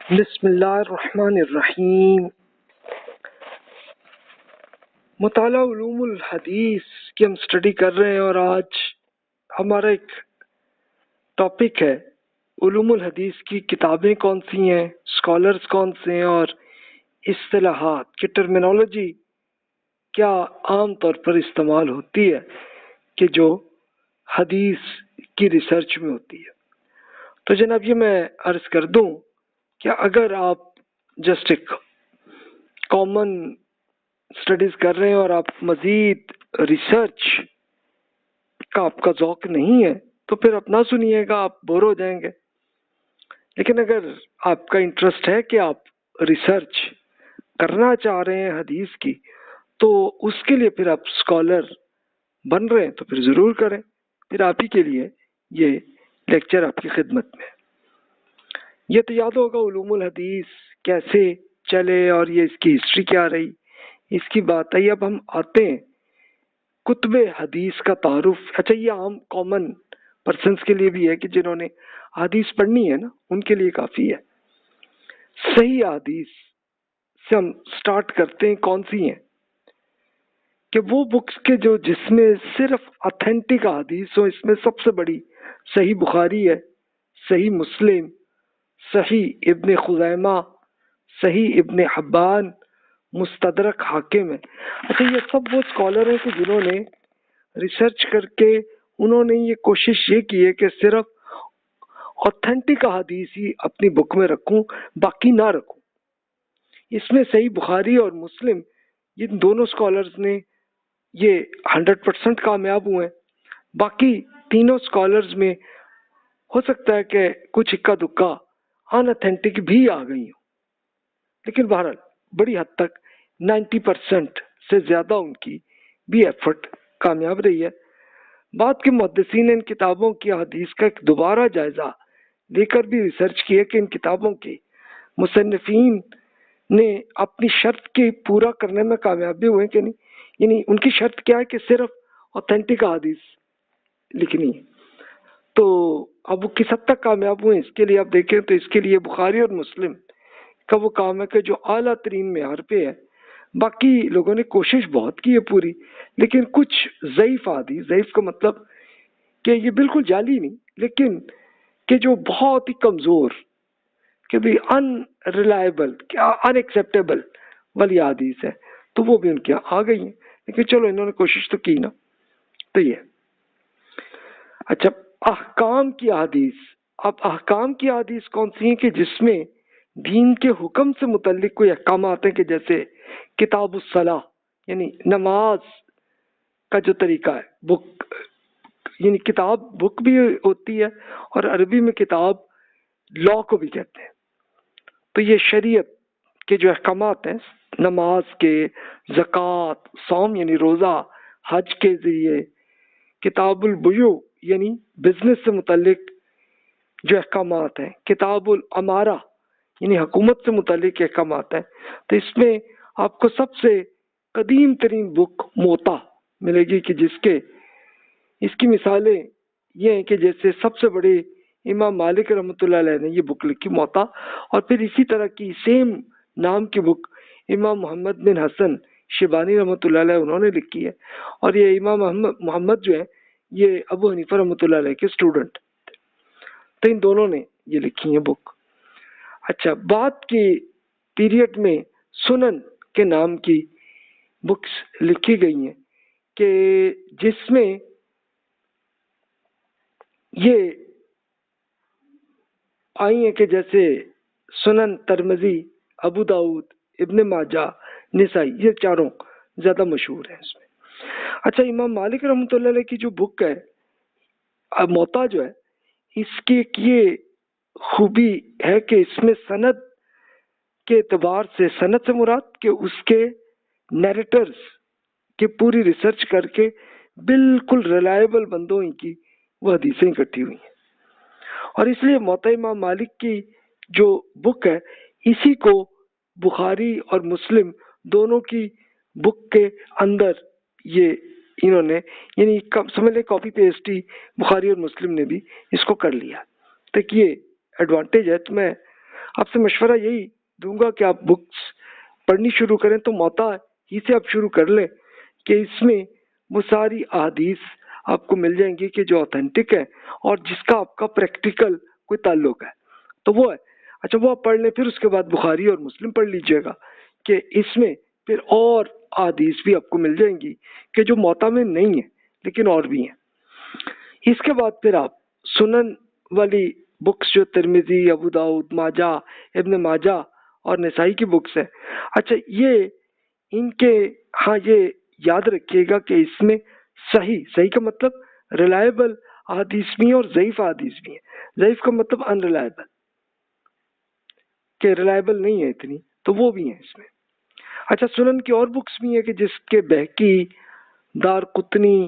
بسم اللہ الرحمن الرحیم۔ مطالعہ علوم الحدیث کی ہم اسٹڈی کر رہے ہیں، اور آج ہمارا ایک ٹاپک ہے علوم الحدیث کی کتابیں کون سی ہیں، اسکالرز کون سے ہیں، اور اصطلاحات کی ٹرمینالوجی کیا عام طور پر استعمال ہوتی ہے کہ جو حدیث کی ریسرچ میں ہوتی ہے۔ تو جناب یہ میں عرض کر دوں کہ اگر آپ جسٹ ایک کامن اسٹڈیز کر رہے ہیں اور آپ مزید ریسرچ کا آپ کا ذوق نہیں ہے تو پھر اپنا سنیے گا، آپ بور ہو جائیں گے۔ لیکن اگر آپ کا انٹرسٹ ہے کہ آپ ریسرچ کرنا چاہ رہے ہیں حدیث کی، تو اس کے لیے پھر آپ اسکالر بن رہے ہیں تو پھر ضرور کریں، پھر آپ ہی کے لیے یہ لیکچر آپ کی خدمت میں۔ یہ تو یاد ہوگا علوم الحدیث کیسے چلے اور یہ اس کی ہسٹری کیا رہی، اس کی بات آئی۔ اب ہم آتے ہیں کتب حدیث کا تعارف۔ اچھا، یہ عام کامن پرسنس کے لیے بھی ہے کہ جنہوں نے حدیث پڑھنی ہے نا، ان کے لیے کافی ہے۔ صحیح حدیث سے ہم سٹارٹ کرتے ہیں، کون سی ہیں کہ وہ بکس کے جو جس میں صرف اتھینٹک حدیث ہو۔ اس میں سب سے بڑی صحیح بخاری ہے، صحیح مسلم، صحیح ابن خزیمہ، صحیح ابن حبان، مستدرک حاکم ہے۔ اچھا، یہ سب وہ اسکالر ہیں کہ جنہوں نے ریسرچ کر کے انہوں نے یہ کوشش یہ کی ہے کہ صرف اوتھینٹک حدیث ہی اپنی بک میں رکھوں، باقی نہ رکھوں۔ اس میں صحیح بخاری اور مسلم، یہ دونوں اسکالرز نے یہ 100% کامیاب ہوئے ہیں۔ باقی تینوں اسکالرز میں ہو سکتا ہے کہ کچھ اکا دکا ان اتھینٹک بھی آ گئی ہوں، لیکن بہرحال بڑی حد تک 90% سے زیادہ ان کی بھی ایفرٹ کامیاب رہی ہے۔ بعد کے محدثین نے ان کتابوں کی حدیث کا ایک دوبارہ جائزہ لے کر بھی ریسرچ کی ہے کہ ان کتابوں کے مصنفین نے اپنی شرط کے پورا کرنے میں کامیاب بھی ہوئے کہ نہیں، یعنی ان کی شرط کیا ہے کہ صرف اوتھینٹک حدیث لکھنی ہے۔ تو اب وہ کس حد تک کامیاب ہوئے اس کے لیے آپ دیکھیں تو اس کے لیے بخاری اور مسلم کا وہ کام ہے کہ جو اعلیٰ ترین معیار پہ ہے۔ باقی لوگوں نے کوشش بہت کی ہے پوری، لیکن کچھ ضعیف حدیث، ضعیف کا مطلب کہ یہ بالکل جعلی نہیں، لیکن کہ جو بہت ہی کمزور، کہ بھی ان ریلائبل، ان ایکسیپٹیبل والی حدیث ہے، تو وہ بھی ان کے آ گئی ہیں۔ لیکن چلو انہوں نے کوشش تو کی نا۔ تو یہ اچھا، احکام کی حدیث۔ اب احکام کی حدیث کون سی ہیں کہ جس میں دین کے حکم سے متعلق کوئی احکامات ہیں، کہ جیسے کتاب الصلاح یعنی نماز کا جو طریقہ ہے، بک یعنی کتاب بک بھی ہوتی ہے، اور عربی میں کتاب لا کو بھی کہتے ہیں۔ تو یہ شریعت کے جو احکامات ہیں نماز کے، زکوٰۃ، صوم یعنی روزہ، حج کے ذریعے، کتاب البیوع یعنی بزنس سے متعلق جو احکامات ہیں، کتاب الامارہ یعنی حکومت سے متعلق احکامات ہیں۔ تو اس میں آپ کو سب سے قدیم ترین بک موطا ملے گی، کہ جس کے اس کی مثالیں یہ ہیں کہ جیسے سب سے بڑے امام مالک رحمۃ اللہ علیہ نے یہ بک لکھی موطا، اور پھر اسی طرح کی سیم نام کی بک امام محمد بن حسن شیبانی رحمۃ اللہ علیہ انہوں نے لکھی ہے، اور یہ امام محمد جو ہے یہ ابو حنیفہ رحمۃ اللہ علیہ کے اسٹوڈنٹ، تو ان دونوں نے یہ لکھی ہے بک۔ اچھا، بعد کے پیریڈ میں سنن کے نام کی بکس لکھی گئی ہیں، کہ جس میں یہ آئی ہیں کہ جیسے سنن ترمذی، ابو داؤد، ابن ماجہ، نسائی، یہ چاروں زیادہ مشہور ہیں اس میں۔ اچھا، امام مالک رحمۃ اللہ علیہ کی جو بک ہے موطا جو ہے، اس کی ایک یہ خوبی ہے کہ اس میں سند کے اعتبار سے، سند سے مراد کہ اس کے نیریٹرز کی پوری ریسرچ کر کے بالکل ریلائبل بندوں کی وہ حدیثیں اکٹھی ہوئی ہیں، اور اس لیے موطا امام مالک کی جو بک ہے اسی کو بخاری اور مسلم دونوں کی بک کے اندر یہ انہوں نے یعنی سمجھ لیں کاپی پیسٹ ہی بخاری اور مسلم نے بھی اس کو کر لیا۔ تو یہ ایڈوانٹیج ہے۔ تو میں آپ سے مشورہ یہی دوں گا کہ آپ بکس پڑھنی شروع کریں تو موتا ہی سے آپ شروع کر لیں کہ اس میں وہ ساری احادیث آپ کو مل جائیں گی کہ جو اوتھینٹک ہے اور جس کا آپ کا پریکٹیکل کوئی تعلق ہے تو وہ ہے. اچھا وہ آپ پڑھ لیں، پھر اس کے بعد بخاری اور مسلم پڑھ لیجئے گا کہ اس میں پھر اور احادیث بھی آپ کو مل جائیں گی کہ جو موتا میں نہیں ہے لیکن اور بھی ہیں. اس کے بعد پھر آپ سنن والی بکس جو ترمذی، ابو داؤد، ماجہ، ابن ماجہ اور نسائی کی بکس ہیں، اچھا یہ ان کے ہاں یہ یاد رکھیے گا کہ اس میں صحیح کا مطلب ریلائبل احادیث بھی ہیں اور ضعیف احادیث بھی ہیں. ضعیف کا مطلب ان ریلائبل، کہ ریلائبل نہیں ہے اتنی، تو وہ بھی ہیں اس میں. اچھا سنن کی اور بکس بھی ہیں کہ جس کے بہقی، دار قطنی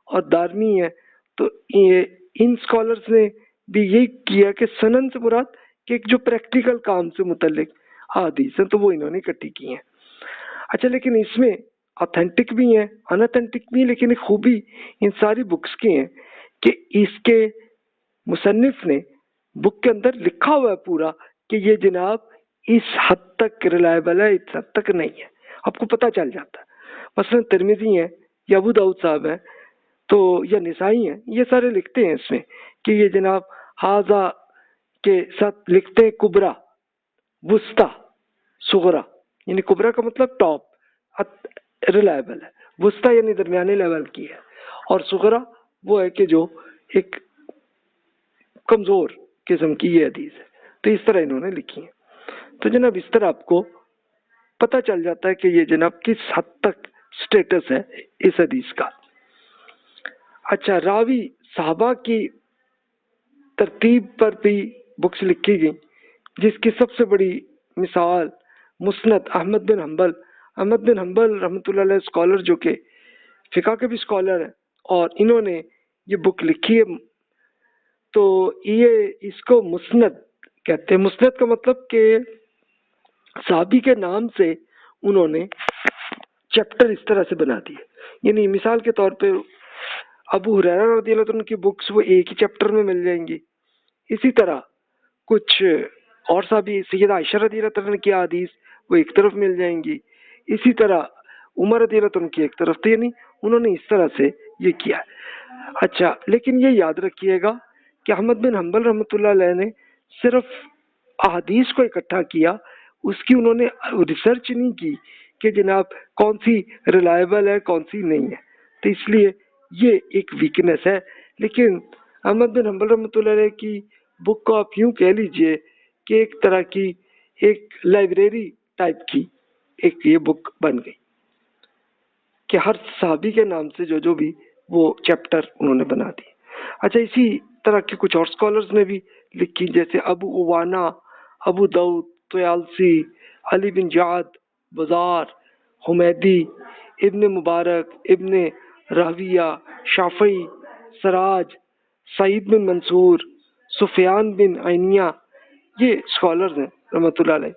اور دارمی ہے، تو ان سکالرز نے بھی یہی کیا کہ سنن سے مراد کہ جو پریکٹیکل کام سے متعلق حدیث ہیں تو وہ انہوں نے اکٹھی کی ہیں. اچھا لیکن اس میں اوتھینٹک بھی ہیں، ان اوتھینٹک بھی ہیں، لیکن ایک خوبی ان ساری بکس کی ہے کہ اس کے مصنف نے بک کے اندر لکھا ہوا ہے پورا کہ یہ جناب اس حد تک ریلائبل ہے، اس حد تک نہیں ہے، آپ کو پتہ چل جاتا ہے. مثلا ترمذی ہیں یا ابو داؤد صاحب ہیں تو یا نسائی ہیں، یہ سارے لکھتے ہیں اس میں کہ یہ جناب حاضہ کے ساتھ لکھتے ہیں کبرا، وسطی، صغرا. یعنی کبرا کا مطلب ٹاپ ریلائبل ہے، وسطی یعنی درمیانی لیول کی ہے، اور صغرا وہ ہے کہ جو ایک کمزور قسم کی یہ حدیث ہے. تو اس طرح انہوں نے لکھی ہیں. تو جناب اس طرح آپ کو پتہ چل جاتا ہے کہ یہ جناب کس حد تک سٹیٹس ہے اس حدیث کا. اچھا راوی صحابہ کی ترتیب پر بھی بکس لکھی گئی، جس کی سب سے بڑی مثال مسند احمد بن حنبل رحمۃ اللہ علیہ اسکالر جو کہ فقہ کے بھی اسکالر ہیں اور انہوں نے یہ بک لکھی ہے. تو یہ اس کو مسند کہتے ہیں. مسند کا مطلب کہ صحابی کے نام سے انہوں نے چیپٹر اس طرح سے بنا دیے. یعنی مثال کے طور پہ ابو ہریرہ رضی اللہ عنہ کی بکس وہ ایک ہی چیپٹر میں مل جائیں گی. اسی طرح کچھ اور صحابی سیدہ عائشہ رضی اللہ عنہ کی حدیث وہ ایک طرف مل جائیں گی. اسی طرح عمر رضی اللہ عنہ کی ایک طرف. تو یعنی انہوں نے اس طرح سے یہ کیا. اچھا لیکن یہ یاد رکھیے گا کہ احمد بن حنبل رحمۃ اللہ علیہ نے صرف احادیث کو اکٹھا کیا، اس کی انہوں نے ریسرچ نہیں کی کہ جناب کون سی ریلائبل ہے کون سی نہیں ہے. تو اس لیے یہ ایک ویکنس ہے. لیکن احمد بن حنبل رحمۃ اللہ علیہ کی بک کو آپ یوں کہہ لیجئے کہ ایک طرح کی ایک لائبریری ٹائپ کی ایک یہ بک بن گئی کہ ہر صحابی کے نام سے جو بھی وہ چیپٹر انہوں نے بنا دی. اچھا اسی طرح کے کچھ اور اسکالرز نے بھی لکھی، جیسے ابو عوانہ، ابو داؤد طیالسی، علی بن جعد، بزار، حمیدی، ابن مبارک، ابن راہویہ، شافعی، سراج، سعید بن منصور، سفیان بن عینیہ. یہ اسکالرز ہیں رحمۃ اللہ علیہ،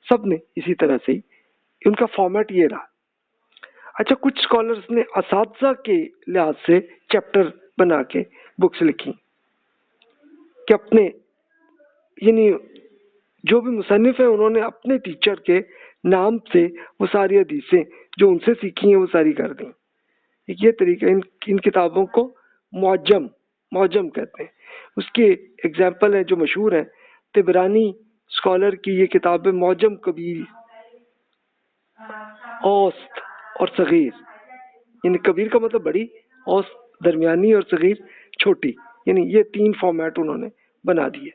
سب نے اسی طرح سے ان کا فارمیٹ یہ رہا. اچھا کچھ اسکالرز نے اساتذہ کے لحاظ سے چیپٹر بنا کے بکس لکھی کہ اپنے یعنی جو بھی مصنف ہیں انہوں نے اپنے ٹیچر کے نام سے وہ ساری حدیثیں جو ان سے سیکھی ہیں وہ ساری کر دیں. یہ طریقہ ان کتابوں کو معجم کہتے ہیں. اس کے ایگزامپل ہیں جو مشہور ہیں، طبرانی اسکالر کی یہ کتاب ہے معجم کبیر، اوسط اور صغیر. یعنی کبیر کا مطلب بڑی، اوسط درمیانی اور صغیر چھوٹی. یعنی یہ تین فارمیٹ انہوں نے بنا دیے.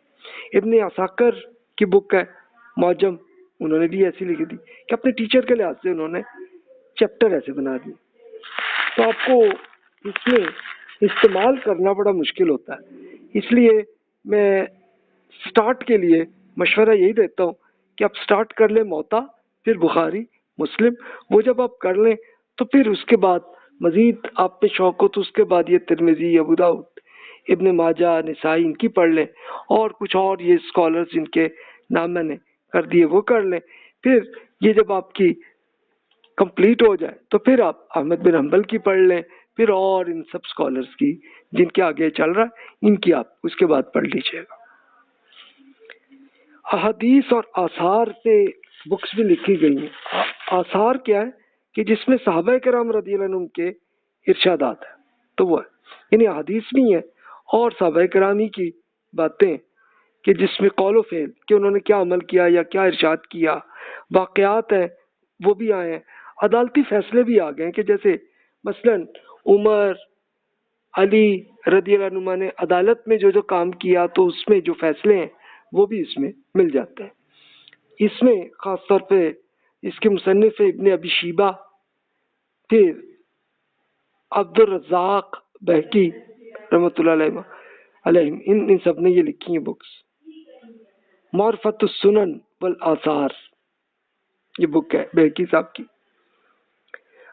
ابن عساکر کی بک ہے معجم، انہوں نے بھی ایسی لکھی تھی کہ اپنے ٹیچر کے لحاظ سے انہوں نے چیپٹر ایسے بنا دیے. تو آپ کو اس میں استعمال کرنا بڑا مشکل ہوتا ہے. اس لیے میں سٹارٹ کے لیے مشورہ یہی دیتا ہوں کہ آپ سٹارٹ کر لیں موطا، پھر بخاری، مسلم. وہ جب آپ کر لیں تو پھر اس کے بعد مزید آپ پہ شوق ہو تو اس کے بعد یہ ترمذی، ابو داؤد، ابن ماجہ، نسائی ان کی پڑھ لیں، اور کچھ اور یہ اسکالرز جن کے نام میں نے کر دیے وہ کر لیں. پھر یہ جب آپ کی کمپلیٹ ہو جائے تو پھر آپ احمد بن حنبل کی پڑھ لیں، پھر اور ان سب اسکالرز کی جن کے آگے چل رہا ہے ان کی آپ اس کے بعد پڑھ لیجیے گا. احادیث اور آثار سے بکس بھی لکھی گئی ہیں. آثار کیا ہے کہ جس میں صحابہ کرام رضی اللہ عنہم کے ارشادات ہیں، تو وہ ہے، یعنی احادیث بھی ہیں اور صحابہ کرامی کی باتیں کہ جس میں قول و فعل کہ انہوں نے کیا عمل کیا یا کیا ارشاد کیا، واقعات ہیں وہ بھی آئے ہیں، عدالتی فیصلے بھی آ گئے ہیں کہ جیسے مثلا عمر علی رضی اللہ عنہما نے عدالت میں جو کام کیا تو اس میں جو فیصلے ہیں وہ بھی اس میں مل جاتے ہیں. اس میں خاص طور پہ اس کے مصنف ابن ابی شیبہ، پھر عبد الرزاق بہقی رحمۃ اللہ علیہ ان سب نے یہ لکھی ہیں بکس. معرفت السنن والآثار یہ بک ہے بہقی صاحب کی.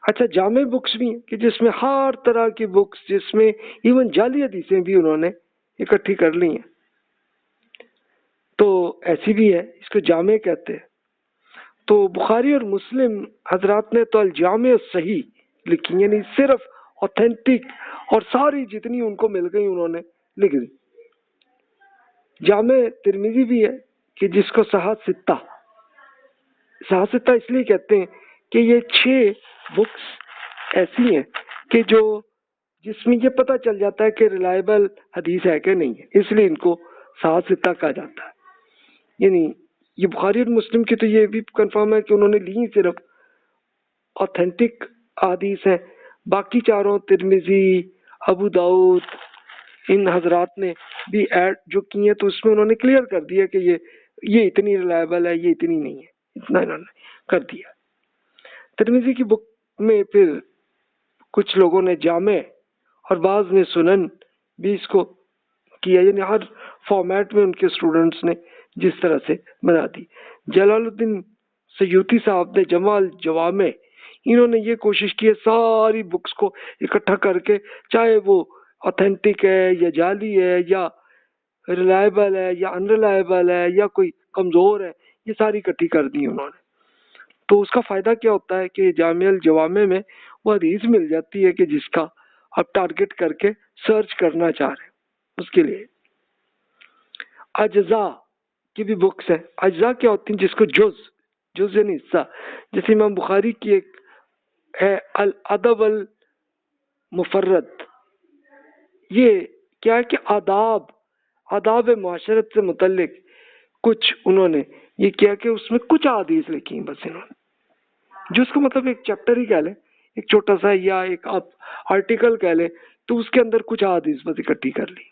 اچھا جامع بکس بھی ہیں کہ جس میں ہر طرح کی بکس، جس میں ایون جعلی حدیثیں بھی انہوں نے اکٹھی کر لی ہیں، تو ایسی بھی ہے، اس کو جامع کہتے ہیں. تو بخاری اور مسلم حضرات نے تو الجامع صحیح لکھی، یعنی صرف اوتھینٹک اور ساری جتنی ان کو مل گئی انہوں نے لکھ دی. جامع ترمذی بھی ہے کہ جس کو صحاح ستہ اس لیے کہتے ہیں کہ یہ 6 بکس ایسی ہیں کہ جس میں یہ پتہ چل جاتا ہے کہ ریلائبل حدیث ہے کہ نہیں ہے، اس لیے ان کو صحاح ستہ کہا جاتا ہے. یعنی یہ بخاری اور مسلم کی تو یہ بھی کنفرم ہے کہ انہوں نے لی صرف اوتھینٹک حدیث ہیں، باقی چاروں ترمذی، ابو داؤد، ان حضرات نے بھی ایڈ جو کی ہیں تو اس میں انہوں نے کلیئر کر دیا کہ یہ اتنی ریلائبل ہے، یہ اتنی نہیں ہے، اتنا انہوں نے کر دیا. ترمذی کی بک میں پھر کچھ لوگوں نے جامع اور بعض نے سنن بھی اس کو کیا، یعنی ہر فارمیٹ میں ان کے اسٹوڈنٹس نے جس طرح سے بنا دی. جلال الدین سیوطی صاحب نے جمع الجوامع، انہوں نے یہ کوشش کی ہے ساری بکس کو اکٹھا کر کے، چاہے وہ اوتھینٹک ہے یا جعلی ہے یا ریلائبل ہے یا ان ریلائبل ہے یا کوئی کمزور ہے، یہ ساری اکٹھی کر دی انہوں نے. تو اس کا فائدہ کیا ہوتا ہے کہ جامع الجوامع میں وہ حدیث مل جاتی ہے کہ جس کا آپ ٹارگٹ کر کے سرچ کرنا چاہ رہے ہیں. اس کے لیے اجزاء کی بھی بکس ہیں. اجزاء کیا ہوتی ہیں؟ جس کو جز یعنی حصہ، جیسے امام بخاری کی ایک ہے الادب المفرد. یہ کیا ہے کہ آداب معاشرت سے متعلق کچھ انہوں نے یہ کیا کہ اس میں کچھ احادیث لکھی ہیں بس انہوں نے، جو اس کو مطلب ایک چیپٹر ہی کہہ لیں، ایک چھوٹا سا یا ایک آپ آرٹیکل کہہ لیں، تو اس کے اندر کچھ احادیث بس اکٹھی کر لی.